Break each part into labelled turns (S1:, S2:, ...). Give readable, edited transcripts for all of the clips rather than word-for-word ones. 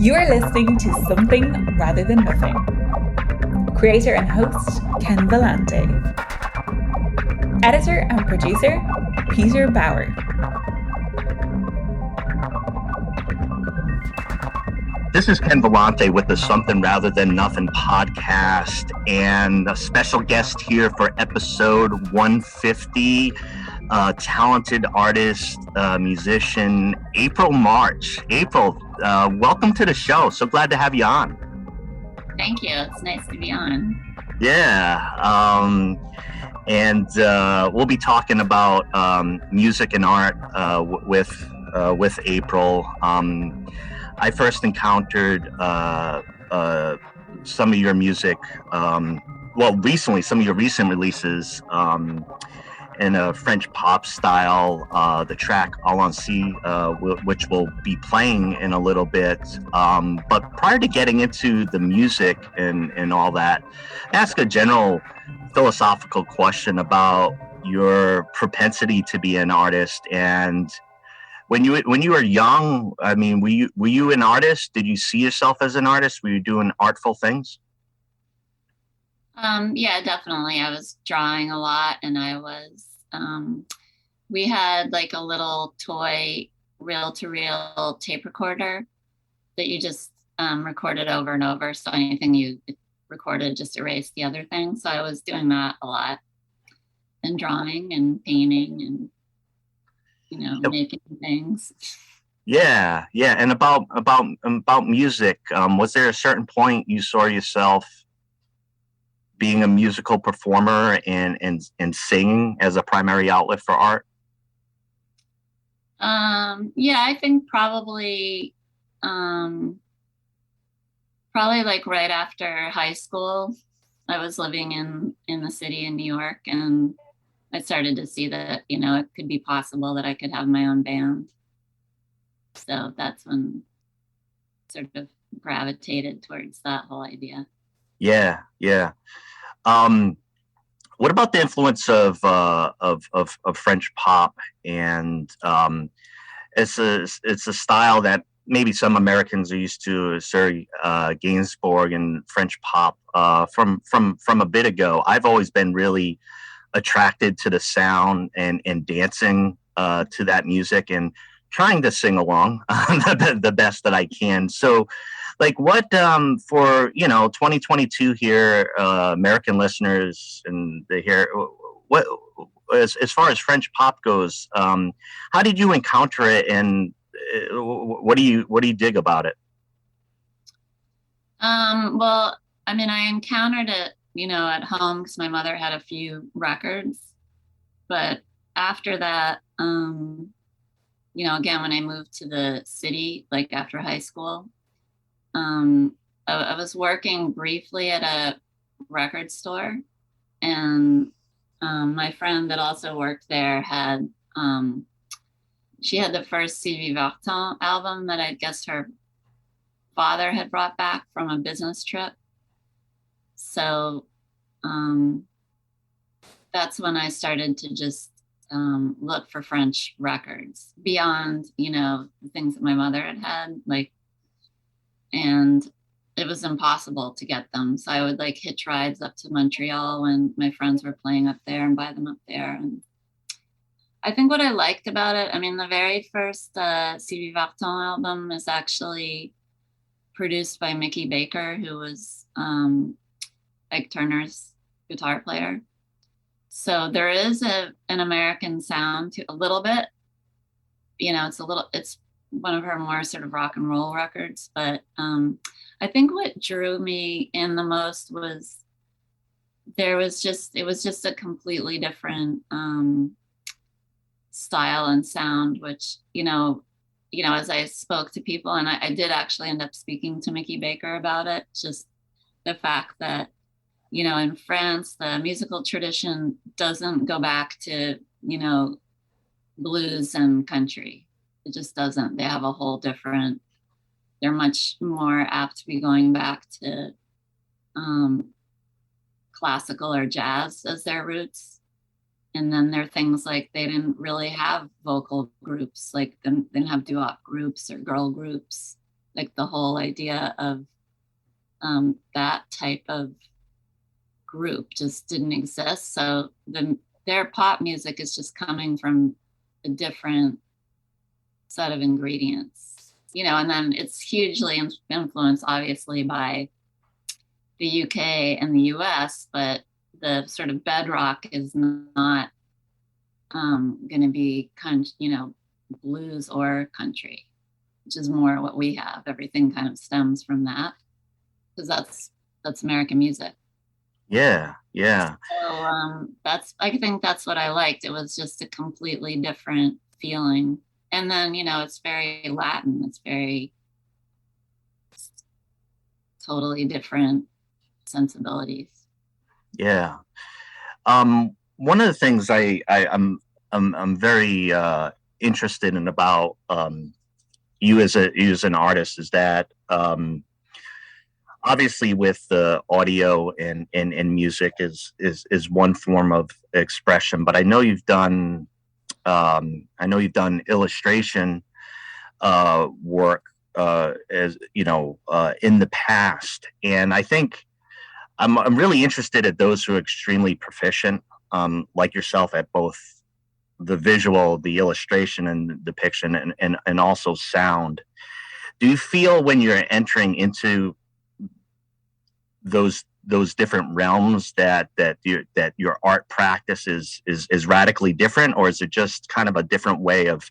S1: You are listening to Something Rather Than Nothing. Creator and host, Ken Vellante. Editor and producer, Peter Bauer.
S2: This is Ken Vellante with the Something Rather Than Nothing podcast, and a special guest here for episode 150, talented artist, musician, April March. April, welcome to the show. So glad to have you on.
S3: Thank you. It's nice to be on.
S2: Yeah. And we'll be talking about music and art with April. I first encountered some of your music, recently, some of your recent releases in a French pop style, the track Allons-y, which we'll be playing in a little bit. But prior to getting into the music and all that, ask a general philosophical question about your propensity to be an artist. And when you were young, I mean, were you an artist? Did you see yourself as an artist? Were you doing artful things?
S3: Yeah, definitely. I was drawing a lot, and I was, we had like a little toy reel-to-reel tape recorder that you just recorded over and over. So anything you recorded just erased the other thing. So I was doing that a lot, and drawing and painting and making things.
S2: Yeah. And about music, was there a certain point you saw yourself being a musical performer and singing as a primary outlet for art?
S3: Yeah, I think probably like right after high school. I was living in the city in New York, and I started to see that, it could be possible that I could have my own band. So that's when I sort of gravitated towards that whole idea.
S2: Yeah. What about the influence of French pop? And it's a style that maybe some Americans are used to, Sir Gainsbourg and French pop from a bit ago. I've always been really attracted to the sound and dancing to that music and trying to sing along the best that I can. So like what for 2022 here, American listeners, and they hear what as far as French pop goes, how did you encounter it, and what do you dig about it?
S3: Well, I mean, I encountered it at home because my mother had a few records. But after that, again, when I moved to the city, like after high school, I was working briefly at a record store, and my friend that also worked there had, she had the first Sylvie Vartan album that I guess her father had brought back from a business trip. So that's when I started to just look for French records beyond, the things that my mother had, and it was impossible to get them. So I would hitch rides up to Montreal when my friends were playing up there and buy them up there. And I think what I liked about it, I mean, the very first Sylvie Vartan album is actually produced by Mickey Baker, who was Ike Turner's guitar player. So there is an American sound to a little bit, it's one of her more sort of rock and roll records. But I think what drew me in the most was it was just a completely different style and sound, which, as I spoke to people, and I did actually end up speaking to Mickey Baker about it, just the fact that, in France, the musical tradition doesn't go back to, blues and country. It just doesn't. They have a whole different, they're much more apt to be going back to classical or jazz as their roots. And then there are things like they didn't really have vocal groups, like they didn't have doo-wop groups or girl groups. like the whole idea of that type of group just didn't exist. So their pop music is just coming from a different set of ingredients, and then it's hugely influenced obviously by the UK and the US, but the sort of bedrock is not going to be blues or country, which is more what we have. Everything kind of stems from that because that's American music.
S2: Yeah.
S3: So I think that's what I liked. It was just a completely different feeling. And then, it's very Latin. It's very totally different sensibilities.
S2: Yeah. One of the things I'm very interested in about you as an artist is that obviously with the audio and music is one form of expression, but I know you've done illustration work as in the past, and I think I'm really interested at those who are extremely proficient, like yourself, at both the visual, the illustration and depiction, and also sound. Do you feel when you're entering into those different realms that your art practice is radically different, or is it just kind of a different way of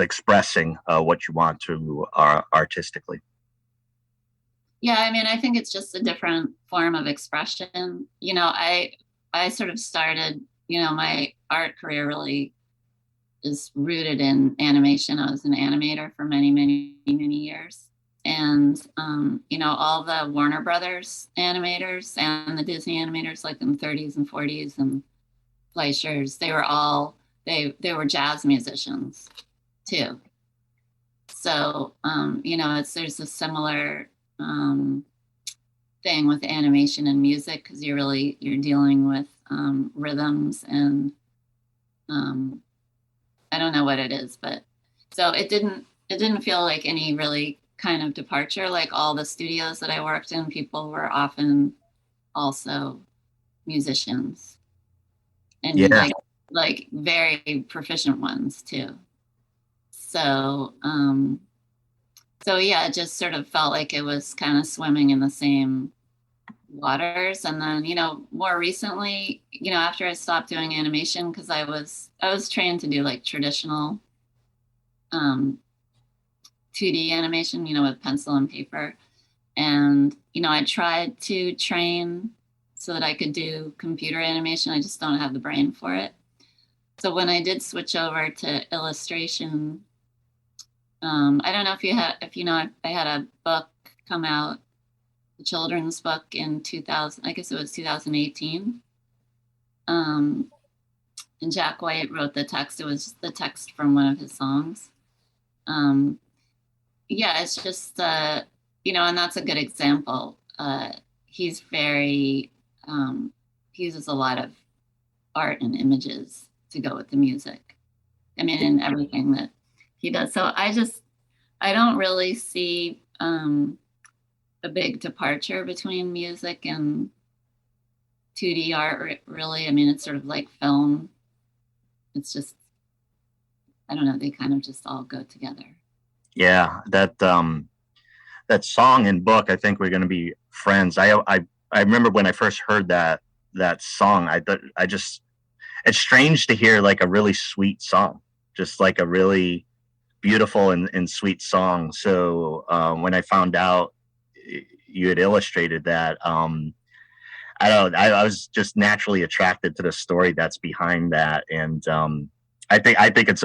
S2: expressing what you want to artistically?
S3: Yeah, I mean, I think it's just a different form of expression. I sort of started, my art career really is rooted in animation. I was an animator for many, many, many years. And, all the Warner Brothers animators and the Disney animators, like in the 30s and 40s and Fleischers, they were jazz musicians too. So, there's a similar thing with animation and music because you're dealing with rhythms and I don't know what it is, but so it didn't feel like any really kind of departure. Like all the studios that I worked in, people were often also musicians and like very proficient ones too. So yeah, it just sort of felt like it was kind of swimming in the same waters. And then, more recently, after I stopped doing animation, because I was trained to do like traditional 2D animation, with pencil and paper. And, I tried to train so that I could do computer animation. I just don't have the brain for it. So when I did switch over to illustration, I don't know if I had a book come out, a children's book in 2000, I guess it was 2018. And Jack White wrote the text. It was the text from one of his songs. Yeah, it's just, and that's a good example. He's very, he uses a lot of art and images to go with the music. I mean, in everything that he does. So I don't really see a big departure between music and 2D art, really. I mean, it's sort of like film. It's just, I don't know, they kind of just all go together. Yeah,
S2: that song and book, I think we're going to be friends. I remember when I first heard that song, it's strange to hear like a really sweet song, just like a really beautiful and sweet song. So when I found out you had illustrated that, I was just naturally attracted to the story that's behind that, and I think it's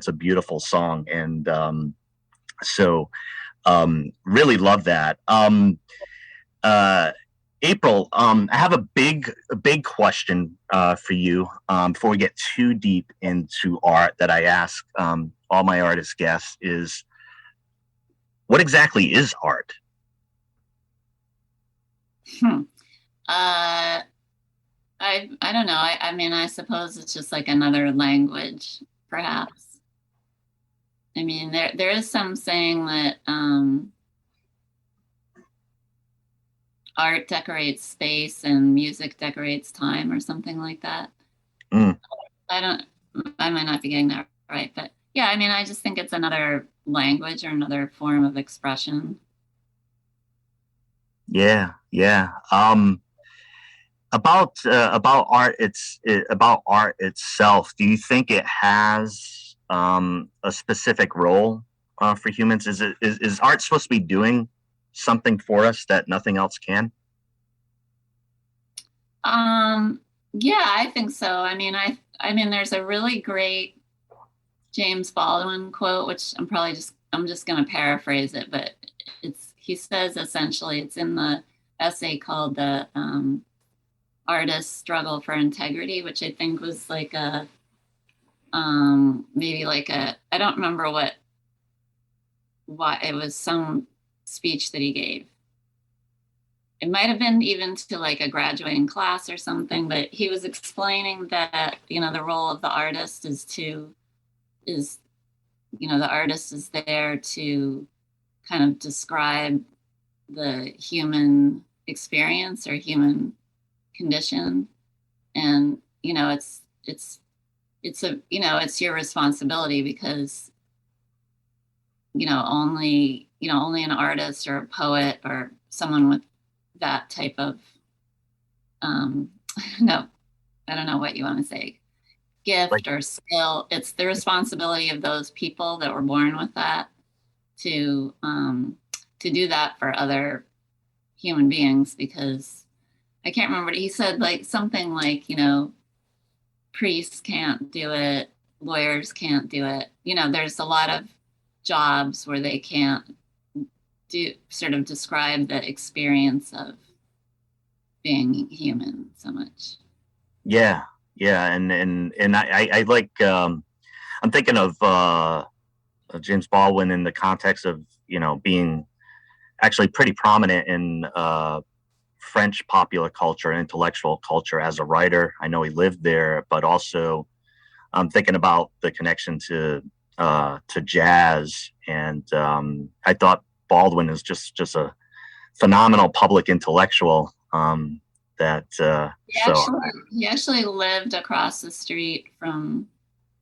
S2: a beautiful song, and so really love that. April, I have a big question for you before we get too deep into art that I ask all my artist guests is, what exactly is art?
S3: I don't know. I mean, I suppose it's just like another language, perhaps. I mean, there is some saying that art decorates space and music decorates time, or something like that.
S2: Mm.
S3: I might not be getting that right, but yeah, I mean, I just think it's another language or another form of expression.
S2: Yeah, yeah. About art itself. Do you think it has a specific role for humans? Is art supposed to be doing something for us that nothing else can?
S3: Yeah, I think so. I mean, there's a really great James Baldwin quote, which I'm just going to paraphrase it, but he says essentially, it's in the essay called the Artist's Struggle for Integrity, which I think was like maybe like I don't remember why it was, some speech that he gave. It might have been even to like a graduating class or something, but he was explaining that, the role of the artist the artist is there to kind of describe the human experience or human condition. And, it's your responsibility, because, only an artist or a poet or someone with that type of, no, I don't know what you want to say, gift or skill. It's the responsibility of those people that were born with that to do that for other human beings, because I can't remember, he said like something like, priests can't do it, lawyers can't do it. There's a lot of jobs where they can't sort of describe the experience of being human so much.
S2: Yeah, yeah, and I like I'm thinking of James Baldwin in the context of being actually pretty prominent in French popular culture and intellectual culture as a writer. I know he lived there, but also I'm thinking about the connection to jazz, and I thought Baldwin is just a phenomenal public intellectual.
S3: He actually lived across the street from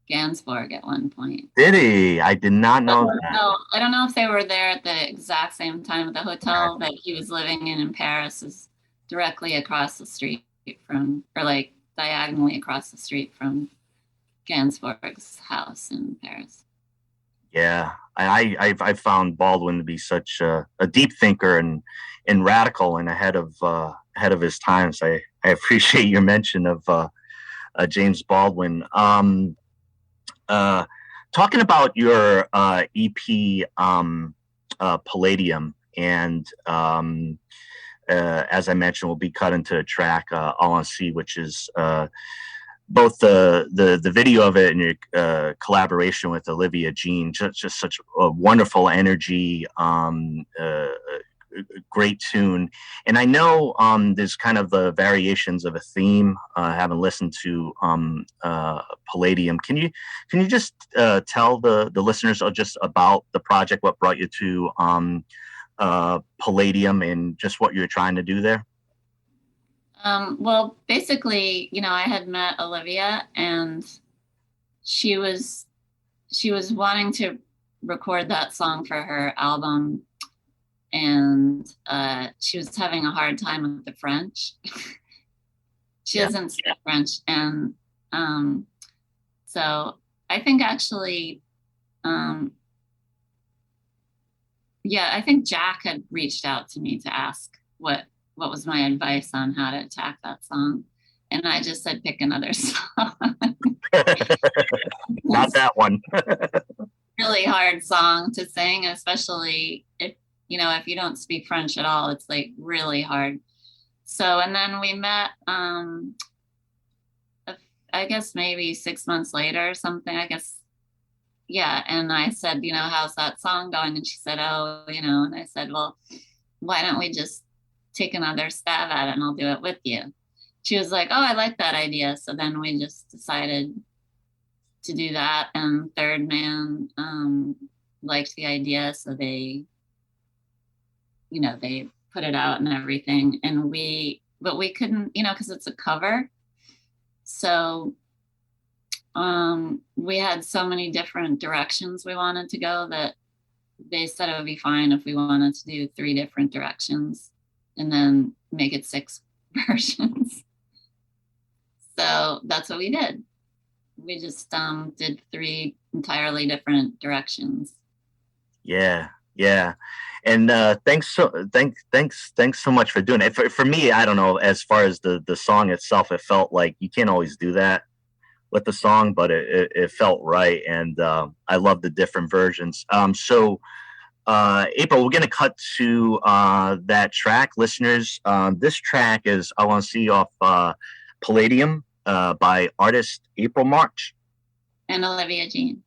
S3: Ginsberg at one point.
S2: Did he? I did not know that.
S3: No, I don't know if they were there at the exact same time. The hotel that he was living in Paris is directly across the street from, or like diagonally across the street from Ginsberg's house in Paris.
S2: Yeah, I've found Baldwin to be such a deep thinker and radical and ahead of his time. So I appreciate your mention of James Baldwin. Talking about your EP Palladium, and as I mentioned, will be cut into a track All on Sea, which is both the video of it and your collaboration with Olivia Jean, just such a wonderful energy, great tune. And I know there's kind of the variations of a theme. I haven't listened to Palladium. Can you just tell the listeners just about the project, what brought you to Palladium, and just what you're trying to do there?
S3: Well, basically, I had met Olivia, and she was wanting to record that song for her album, and she was having a hard time with the French. She doesn't speak French, and so I think actually, I think Jack had reached out to me to ask what was my advice on how to attack that song. And I just said, pick another song.
S2: Not that one.
S3: Really hard song to sing, especially if you don't speak French at all. It's like really hard. So, and then we met, I guess maybe 6 months later or something, I guess. Yeah. And I said, how's that song going? And she said, oh, and I said, well, why don't we just take another stab at it and I'll do it with you. She was like, oh, I like that idea. So then we just decided to do that, and Third Man liked the idea, so they put it out and everything, but we couldn't, because it's a cover, so we had so many different directions we wanted to go that they said it would be fine if we wanted to do 3 different directions and then make it 6 versions. So that's what we did. We just did 3 entirely different directions.
S2: Yeah. And thanks so much for doing it. For me, I don't know, as far as the song itself, it felt like you can't always do that with the song, but it felt right, and I love the different versions. So April, we're gonna cut to that track, listeners. This track is "I Want to See You" off Palladium by artist April March
S3: and Olivia Jean.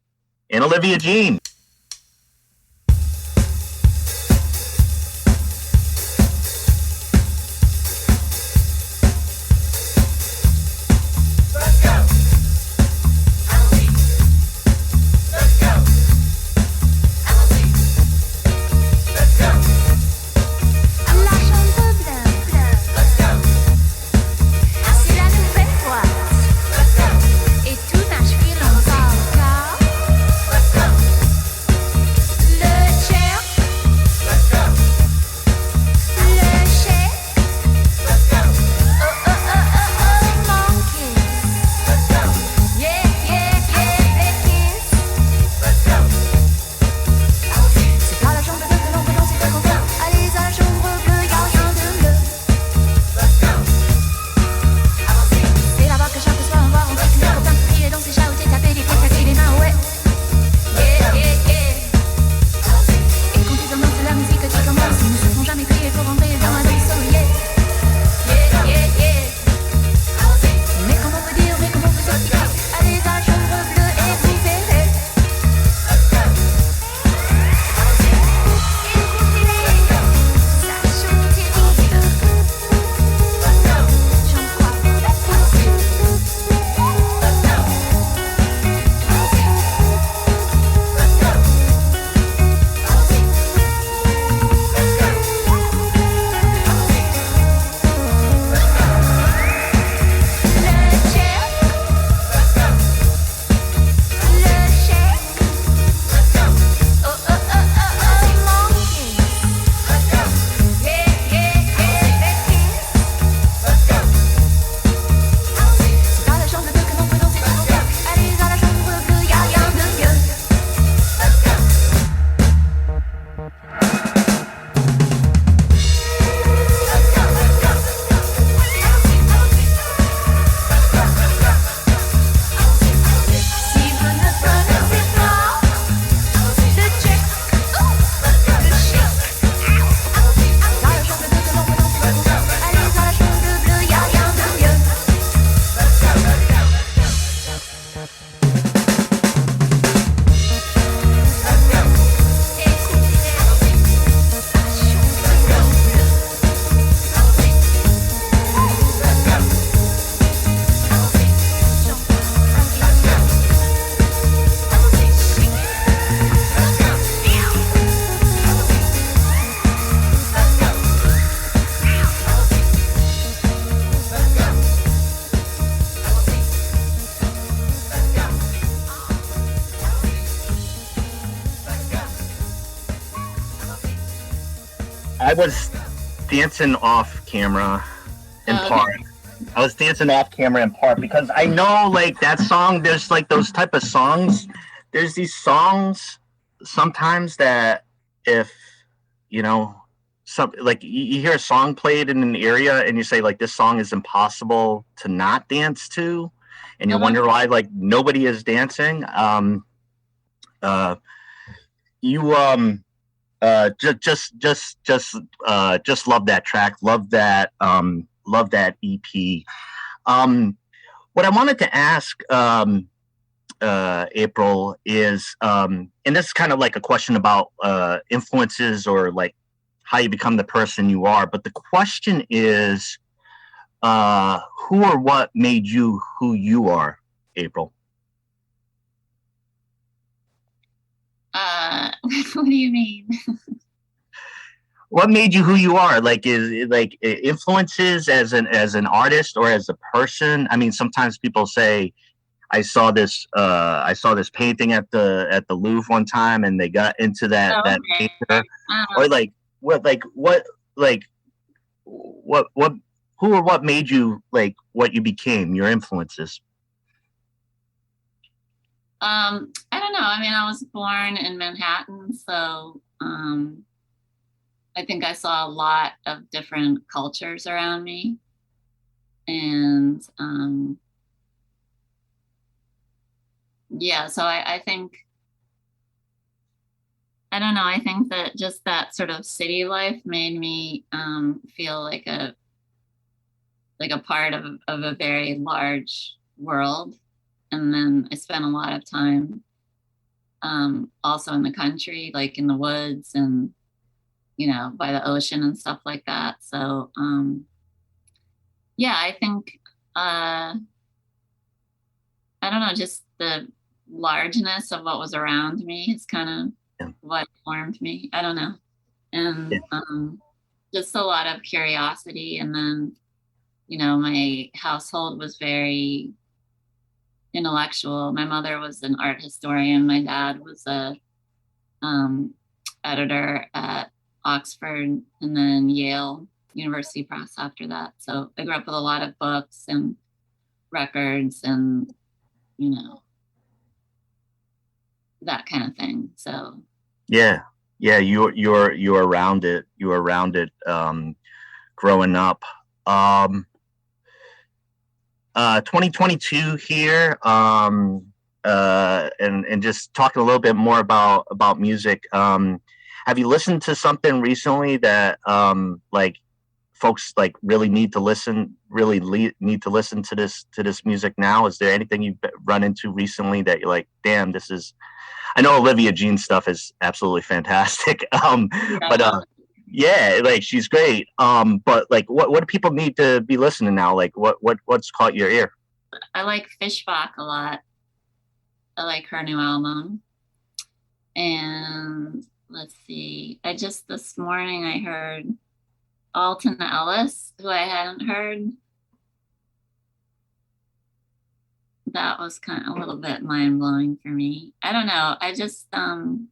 S2: I was dancing off camera in part. I was dancing off camera in part because I know, like, that song, there's like those type of songs. There's these songs sometimes that if, like you hear a song played in an area and you say, like, this song is impossible to not dance to, and you wonder why, like, nobody is dancing. Just love that track. Love that EP. What I wanted to ask April is, and this is kind of like a question about influences or like how you become the person you are. But the question is, who or what made you who you are, April?
S3: What do you mean?
S2: What made you who you are? Like, is it like influences as an artist or as a person? I mean, sometimes people say, I saw this painting at the Louvre one time, and they got into that
S3: Okay.
S2: painter, or like who or what made you like what you became, your influences?
S3: I don't know. I mean, I was born in Manhattan, so I think I saw a lot of different cultures around me. And yeah, so I think, I don't know, I think that just that sort of city life made me feel like a part of a very large world. And then I spent a lot of time also in the country, like in the woods and, you know, by the ocean and stuff like that. So yeah, I think I don't know, just the largeness of what was around me is kind of what formed me. I don't know. And just a lot of curiosity. And then, you know, my household was very intellectual. My mother was an art historian. My dad was a editor at Oxford and then Yale University Press after that. So I grew up with a lot of books and records and, you know, that kind of thing. So
S2: yeah, you're around it. You were around it growing up. 2022 here, and just talking a little bit more about music. Have you listened to something recently that like folks like really need to listen to this music now? Is there anything you've run into recently that you're like, damn, this is? I know Olivia Jean's stuff is absolutely fantastic, but yeah, like she's great. But like, what do people need to be listening now? Like, what's caught your ear?
S3: I like Fishbach a lot. I like her new album. And let's see, I just this morning I heard Alton Ellis, who I hadn't heard. That was kind of a little bit mind blowing for me. I don't know. I just I'm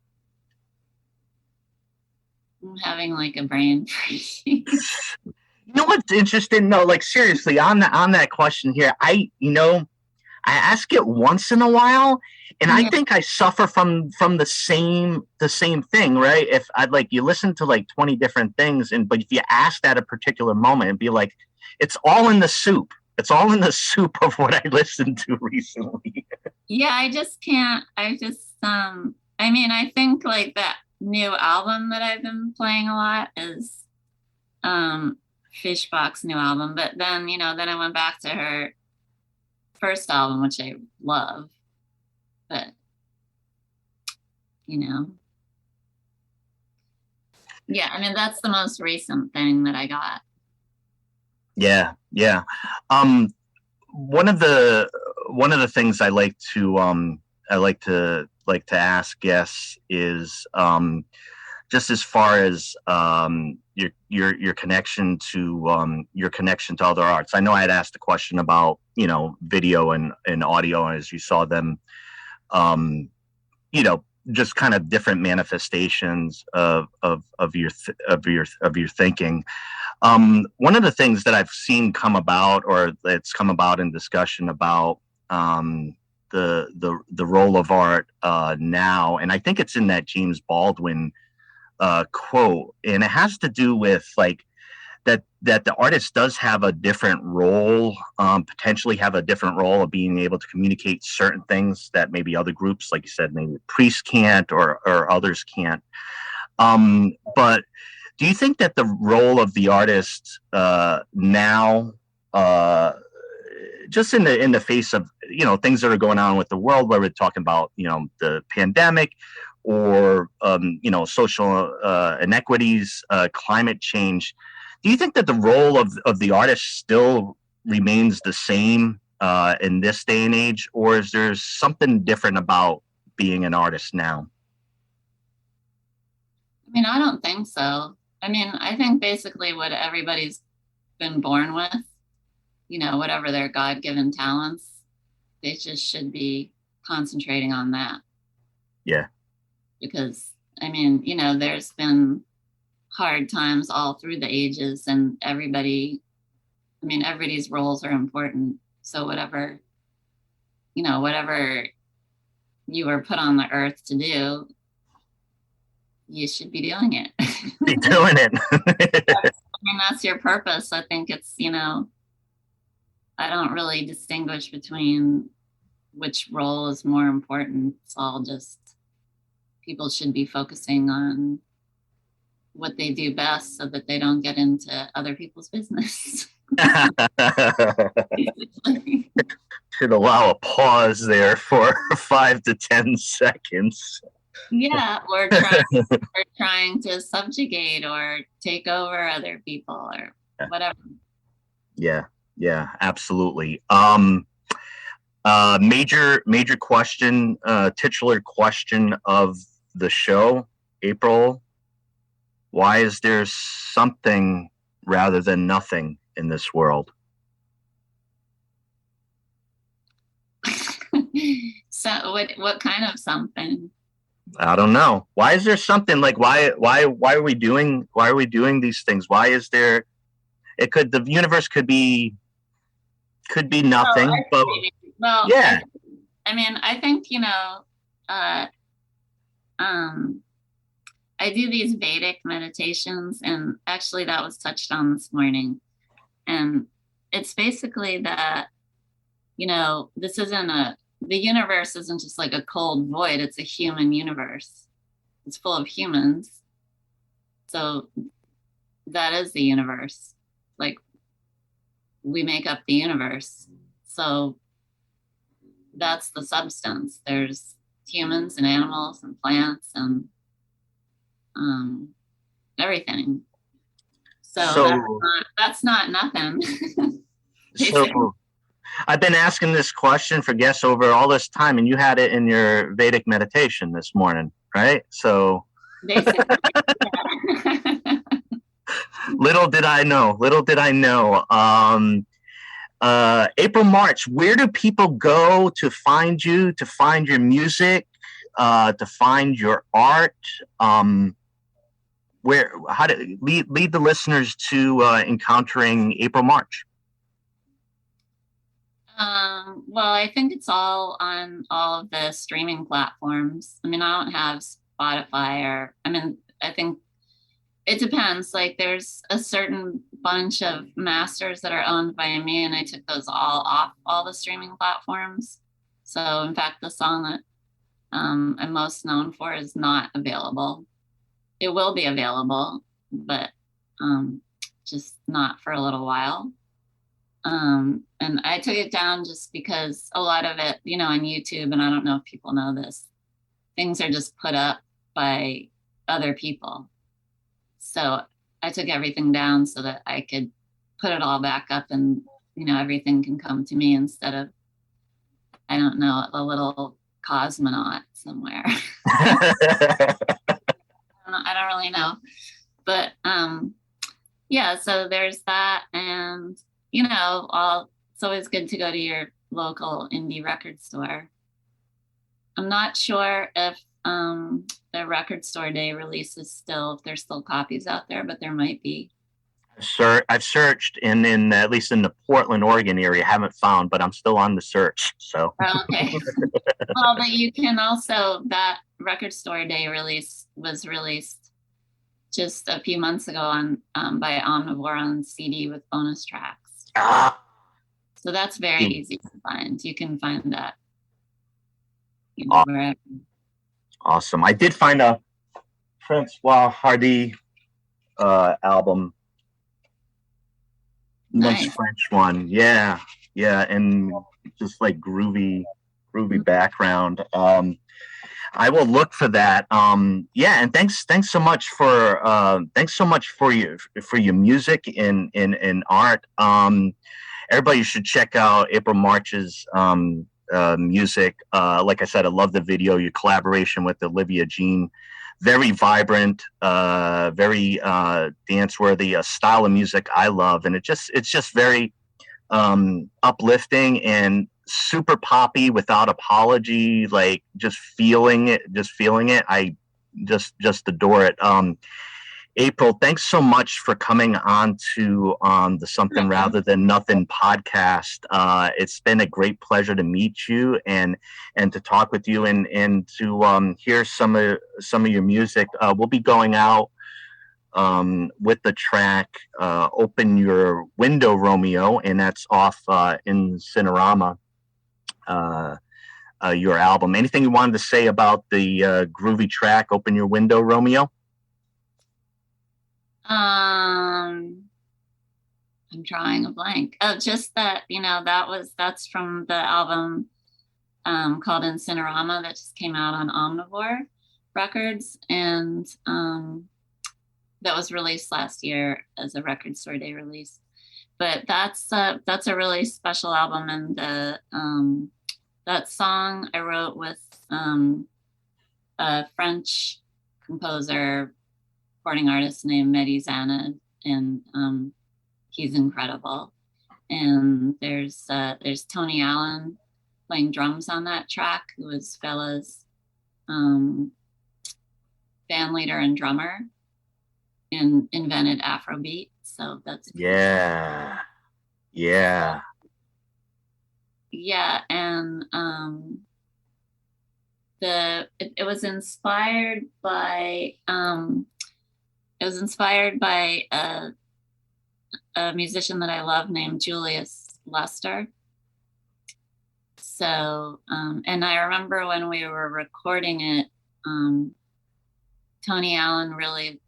S3: having like a brain freeze.
S2: You know what's interesting? No, like seriously, on that question here, I ask it once in a while, and I think I suffer from the same thing, right? If I'd like you listen to like 20 different things, but if you asked at a particular moment, it'd be like, it's all in the soup. It's all in the soup of what I listened to recently.
S3: Yeah, I just can't. I mean, I think like that new album that I've been playing a lot is Fishbach's new album. But then, you know, then I went back to her first album, which I love. But, you know, yeah, I mean, that's the most recent thing that I got.
S2: Yeah. One of the things I like to ask guests is just as far as your connection to other arts. I know I had asked a question about, you know, video and audio as you saw them, you know, just kind of different manifestations of your thinking. One of the things that I've seen come about, or that's come about in discussion about the role of art now, and I think it's in that James Baldwin quote, and it has to do with like that the artist does have a different role, potentially have a different role of being able to communicate certain things that maybe other groups, like you said, maybe priests can't or others can't. But do you think that the role of the artist now, just in the face of, you know, things that are going on with the world, where we're talking about, you know, the pandemic or you know, social inequities, climate change, do you think that the role of the artist still remains the same in this day and age, or is there something different about being an artist now?
S3: mean, I don't think so. I mean, I think basically what everybody's been born with, whatever their God-given talents, they just should be concentrating on that.
S2: Yeah.
S3: Because, I mean, there's been hard times all through the ages, and everybody's roles are important. So whatever you were put on the earth to do, you should be doing it.
S2: Be doing it.
S3: That's your purpose. I think it's, I don't really distinguish between which role is more important. It's all just people should be focusing on what they do best so that they don't get into other people's business.
S2: Should allow a pause there for 5 to 10 seconds.
S3: Yeah, or trying to subjugate or take over other people or whatever.
S2: Yeah, absolutely. Major question, titular question of the show, April. Why is there something rather than nothing in this world?
S3: So what kind of something?
S2: I don't know. Why is there something? Like why are we doing these things? Why is there the universe could be nothing, but yeah.
S3: I think I do these Vedic meditations, and actually that was touched on this morning. And it's basically that, the universe isn't just like a cold void. It's a human universe. It's full of humans. So that is the universe. Like, we make up the universe. So that's the substance. There's humans and animals and plants and everything. So that's not nothing.
S2: So I've been asking this question for guests over all this time, and you had it in your Vedic meditation this morning, right? So
S3: basically,
S2: little did I know. April, March, where do people go to find you, to find your music, to find your art? How to lead the listeners to encountering April, March?
S3: Well, I think it's all on all of the streaming platforms. I don't have Spotify I think it depends. Like, there's a certain bunch of masters that are owned by me, and I took those all off all the streaming platforms. So in fact, the song that I'm most known for is not available. It will be available, but just not for a little while. And I took it down just because a lot of it, on YouTube, and I don't know if people know this, things are just put up by other people. So I took everything down so that I could put it all back up, and, everything can come to me instead of, I don't know, a little cosmonaut somewhere. I don't really know. But yeah, so there's that. And it's always good to go to your local indie record store. I'm not sure if the record store day release is if there's still copies out there, but there might be.
S2: I've searched in at least in the Portland, Oregon area, haven't found, but I'm still on the search. So
S3: okay. Well, but you can also, that record store day release was released just a few months ago by Omnivore on CD with bonus tracks. So that's very easy to find. You can find that wherever.
S2: Awesome. I did find a Francois Hardy album. Nice French one. Yeah, and just like groovy background. I will look for that. Yeah, and thanks so much for your music in art. Everybody should check out April March's music. Like I said, I love the video, your collaboration with Olivia Jean very vibrant, very dance worthy, a style of music I love, and it's just very uplifting and super poppy without apology, like just feeling it. I just adore it. April, thanks so much for coming on to the Something Rather Than Nothing podcast. It's been a great pleasure to meet you and to talk with you and to hear some of your music. We'll be going out with the track Open Your Window, Romeo, and that's off in Cinerama, your album. Anything you wanted to say about the groovy track Open Your Window, Romeo?
S3: I'm drawing a blank. Oh, just that, that's from the album called Incinerama that just came out on Omnivore Records, and that was released last year as a Record Store Day release. But that's a really special album, and that song I wrote with a French composer, recording artist named Mehdi Zaned, and he's incredible. And there's Tony Allen playing drums on that track, who is Fella's band leader and drummer, and invented Afrobeat. So that's cool. Yeah. And it was inspired by a musician that I love named Julius Lester. So, and I remember when we were recording it, Tony Allen really,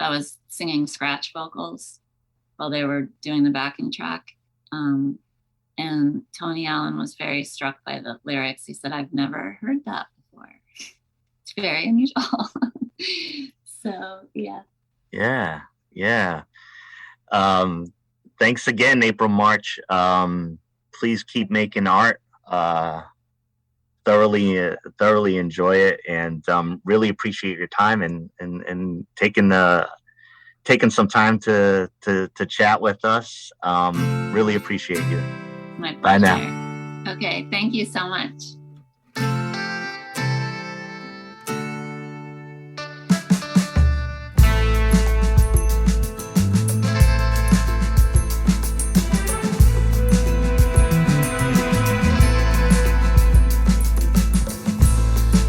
S3: I was singing scratch vocals while they were doing the backing track. And Tony Allen was very struck by the lyrics. He said, "I've never heard that before." It's very unusual. So, yeah.
S2: Thanks again, April March. Please keep making art. Thoroughly enjoy it, and really appreciate your time and taking some time to chat with us. Really appreciate you.
S3: My pleasure.
S2: Bye now.
S3: Okay, thank you so much.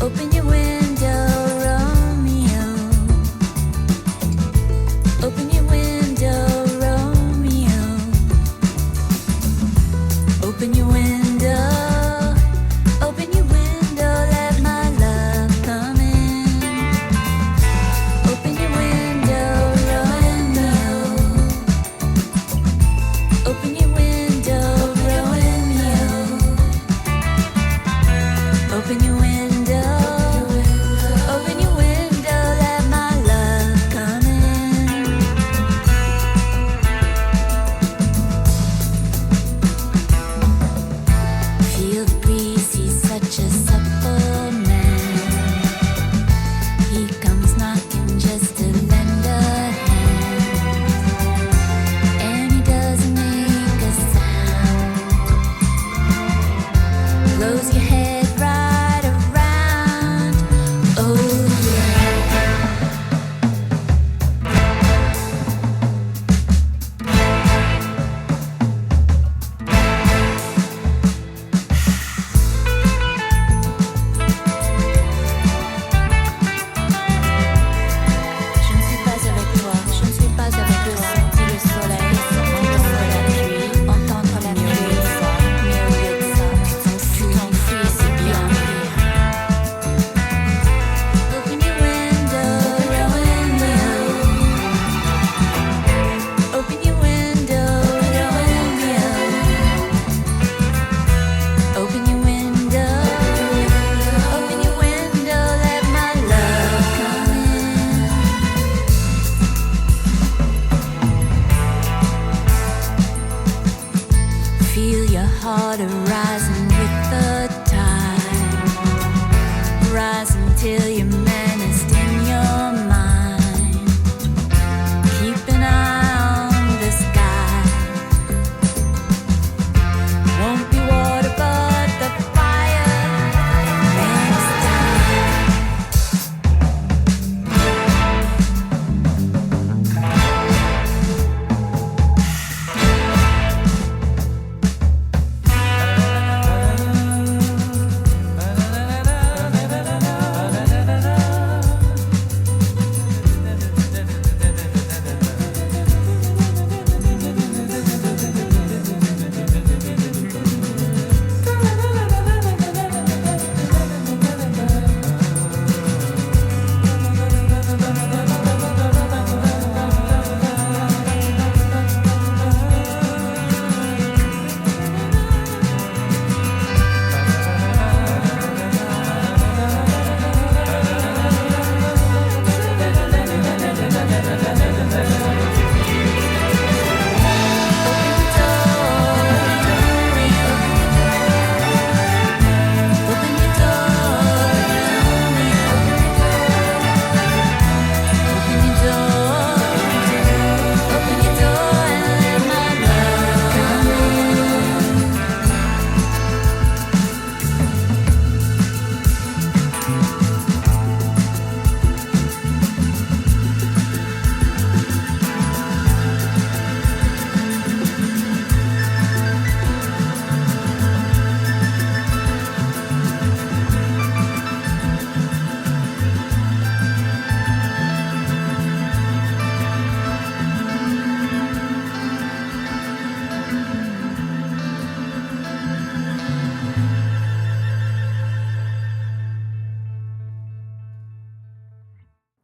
S4: Open your window, Romeo. Open your window, Romeo. Open your window. till you're menaced in your mind. Keep an eye on the sky. Won't be water but the fire next time.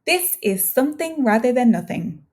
S1: This is Something Rather Than Nothing.